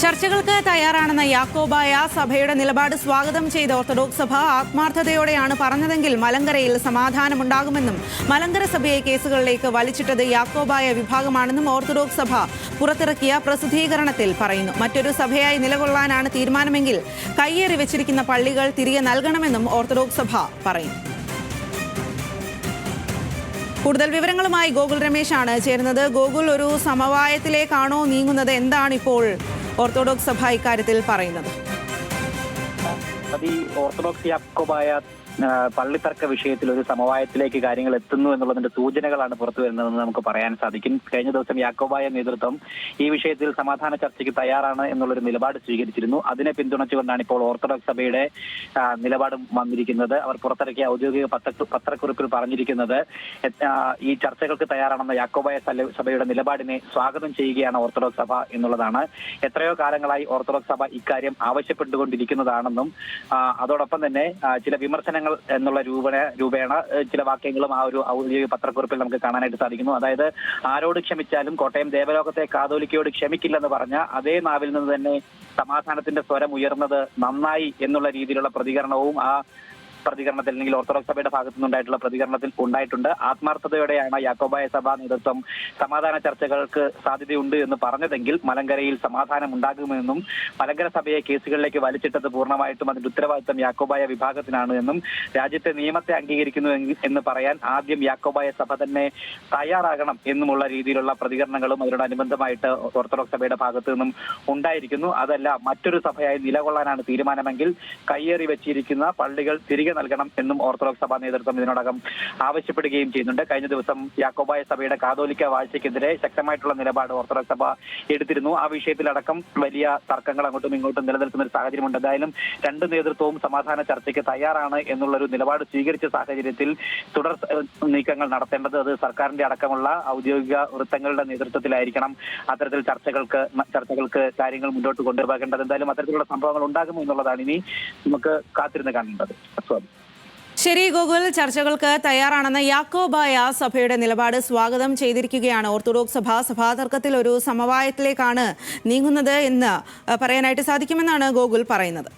ചർച്ചകൾക്ക് തയ്യാറാണെന്ന യാക്കോബായ സഭയുടെ നിലപാട് സ്വാഗതം ചെയ്ത ഓർത്തഡോക്സ് സഭ ആത്മാർത്ഥതയോടെയാണ് പറഞ്ഞതെങ്കിൽ മലങ്കരയിൽ സമാധാനമുണ്ടാകുമെന്നും മലങ്കര സഭയെ കേസുകളിലേക്ക് വലിച്ചിട്ടത് യാക്കോബായ വിഭാഗമാണെന്നും ഓർത്തഡോക്സ് സഭ പുറത്തിറക്കിയ പ്രസിദ്ധീകരണത്തിൽ പറയുന്നു. മറ്റൊരു സഭയായി നിലകൊള്ളാനാണ് തീരുമാനമെങ്കിൽ കയ്യേറി വെച്ചിരിക്കുന്ന പള്ളികൾ തിരികെ നൽകണമെന്നും ഓർത്തഡോക്സ് സഭ പറയുന്നു. കൂടുതൽ വിവരങ്ങളുമായി ഗോകുൽ രമേശാണ് ചേരുന്നത്. ഗോകുൽ, ഒരു സമവായത്തിലേക്കാണോ നീങ്ങുന്നത്? എന്താണ് ഇപ്പോൾ ഓർത്തഡോക്സ് സഭ ഇക്കാര്യത്തിൽ പറയുന്നത്? ഓർത്തഡോക്സ് യാക്കോബായ പള്ളിത്തർക്ക വിഷയത്തിൽ ഒരു സമവായത്തിലേക്ക് കാര്യങ്ങൾ എത്തുന്നു എന്നുള്ളതിന്റെ സൂചനകളാണ് പുറത്തു വരുന്നതെന്ന് നമുക്ക് പറയാൻ സാധിക്കും. കഴിഞ്ഞ ദിവസം യാക്കോബായ നേതൃത്വം ഈ വിഷയത്തിൽ സമാധാന ചർച്ചയ്ക്ക് തയ്യാറാണ് എന്നുള്ളൊരു നിലപാട് സ്വീകരിച്ചിരുന്നു. അതിനെ പിന്തുണച്ചുകൊണ്ടാണ് ഇപ്പോൾ ഓർത്തഡോക്സ് സഭയുടെ നിലപാടും വന്നിരിക്കുന്നത്. അവർ പുറത്തിറക്കിയ ഔദ്യോഗിക പത്രക്കുറിപ്പിൽ പറഞ്ഞിരിക്കുന്നത് ഈ ചർച്ചകൾക്ക് തയ്യാറാണെന്ന യാക്കോബായ സഭയുടെ നിലപാടിനെ സ്വാഗതം ചെയ്യുകയാണ് ഓർത്തഡോക്സ് സഭ എന്നുള്ളതാണ്. എത്രയോ കാലങ്ങളായി ഓർത്തഡോക്സ് സഭ ഇക്കാര്യം ആവശ്യപ്പെട്ടുകൊണ്ടിരിക്കുന്നതാണെന്നും അതോടൊപ്പം തന്നെ ചില വിമർശനങ്ങൾ എന്നുള്ള രൂപേണ ചില വാക്യങ്ങളും ആ ഒരു ഔദ്യോഗിക പത്രക്കുറിപ്പിൽ നമുക്ക് കാണാനായിട്ട് സാധിക്കുന്നു. അതായത് ആരോട് ക്ഷമിച്ചാലും കോട്ടയം ദേവലോകത്തെ കാതോലിക്കയോട് ക്ഷമിക്കില്ലെന്ന് പറഞ്ഞ അതേ നാവിൽ നിന്ന് തന്നെ സമാധാനത്തിന്റെ സ്വരം ഉയർന്നത് നന്നായി എന്നുള്ള രീതിയിലുള്ള പ്രതികരണവും ആ പ്രതികരണത്തിൽ അല്ലെങ്കിൽ ഓർത്തഡോക്സ് സഭയുടെ ഭാഗത്തു നിന്നുണ്ടായിട്ടുള്ള പ്രതികരണത്തിൽ ഉണ്ടായിട്ടുണ്ട്. ആത്മാർത്ഥതയോടെയാണ് യാക്കോബായ സഭാ നേതൃത്വം സമാധാന ചർച്ചകൾക്ക് സാധ്യതയുണ്ട് എന്ന് പറഞ്ഞതെങ്കിൽ മലങ്കരയിൽ സമാധാനം ഉണ്ടാകുമെന്നും മലങ്കര സഭയെ കേസുകളിലേക്ക് വലിച്ചിട്ടത് പൂർണ്ണമായിട്ടും അതിന്റെ ഉത്തരവാദിത്വം യാക്കോബായ വിഭാഗത്തിനാണ് എന്നും രാജ്യത്തെ നിയമത്തെ അംഗീകരിക്കുന്നു എന്ന് പറയാൻ ആദ്യം യാക്കോബായ സഭ തന്നെ തയ്യാറാകണം എന്നുമുള്ള രീതിയിലുള്ള പ്രതികരണങ്ങളും അതിനോടനുബന്ധമായിട്ട് ഓർത്തഡോക്സ് സഭയുടെ ഭാഗത്തു നിന്നും ഉണ്ടായിരിക്കുന്നു. അതല്ല, മറ്റൊരു സഭയായി നിലകൊള്ളാനാണ് തീരുമാനമെങ്കിൽ കയ്യേറി വെച്ചിരിക്കുന്ന പള്ളികൾ തിരികെ നൽകണം എന്നും ഓർത്തഡോക്സ് സഭാ നേതൃത്വം ഇതിനോടകം ആവശ്യപ്പെടുകയും ചെയ്യുന്നുണ്ട്. കഴിഞ്ഞ ദിവസം യാക്കോബായ സഭയുടെ കാതോലിക്ക വാഴ്ചയ്ക്കെതിരെ ശക്തമായിട്ടുള്ള നിലപാട് ഓർത്തഡോക്സ് സഭ എടുത്തിരുന്നു. ആ വിഷയത്തിലടക്കം വലിയ തർക്കങ്ങൾ അങ്ങോട്ടും ഇങ്ങോട്ടും നിലനിൽക്കുന്ന ഒരു സാഹചര്യമുണ്ട്. എന്തായാലും രണ്ട് നേതൃത്വവും സമാധാന ചർച്ചയ്ക്ക് തയ്യാറാണ് എന്നുള്ളൊരു നിലപാട് സ്വീകരിച്ച സാഹചര്യത്തിൽ തുടർ നീക്കങ്ങൾ നടത്തേണ്ടത് അത് സർക്കാരിന്റെ അടക്കമുള്ള ഔദ്യോഗിക വൃത്തങ്ങളുടെ നേതൃത്വത്തിലായിരിക്കണം. അത്തരത്തിൽ ചർച്ചകൾക്ക് കാര്യങ്ങൾ മുന്നോട്ട് കൊണ്ടുപോകേണ്ടത്. എന്തായാലും അത്തരത്തിലുള്ള സംഭവങ്ങൾ ഉണ്ടാകുമോ എന്നുള്ളതാണ് ഇനി നമുക്ക് കാത്തിരുന്ന് കാണേണ്ടത്. ശരി ഗോകുൽ, ചർച്ചകൾക്ക് തയ്യാറാണെന്ന യാക്കോബായ സഭയുടെ നിലപാട് സ്വാഗതം ചെയ്തിരിക്കുകയാണ് ഓർത്തഡോക്സ് സഭ. സഭാതർക്കത്തിൽ ഒരു സമവായത്തിലേക്കാണ് നീങ്ങുന്നത് എന്ന് പറയാനായിട്ട് സാധിക്കുമെന്നാണ് ഗോകുൽ പറയുന്നത്.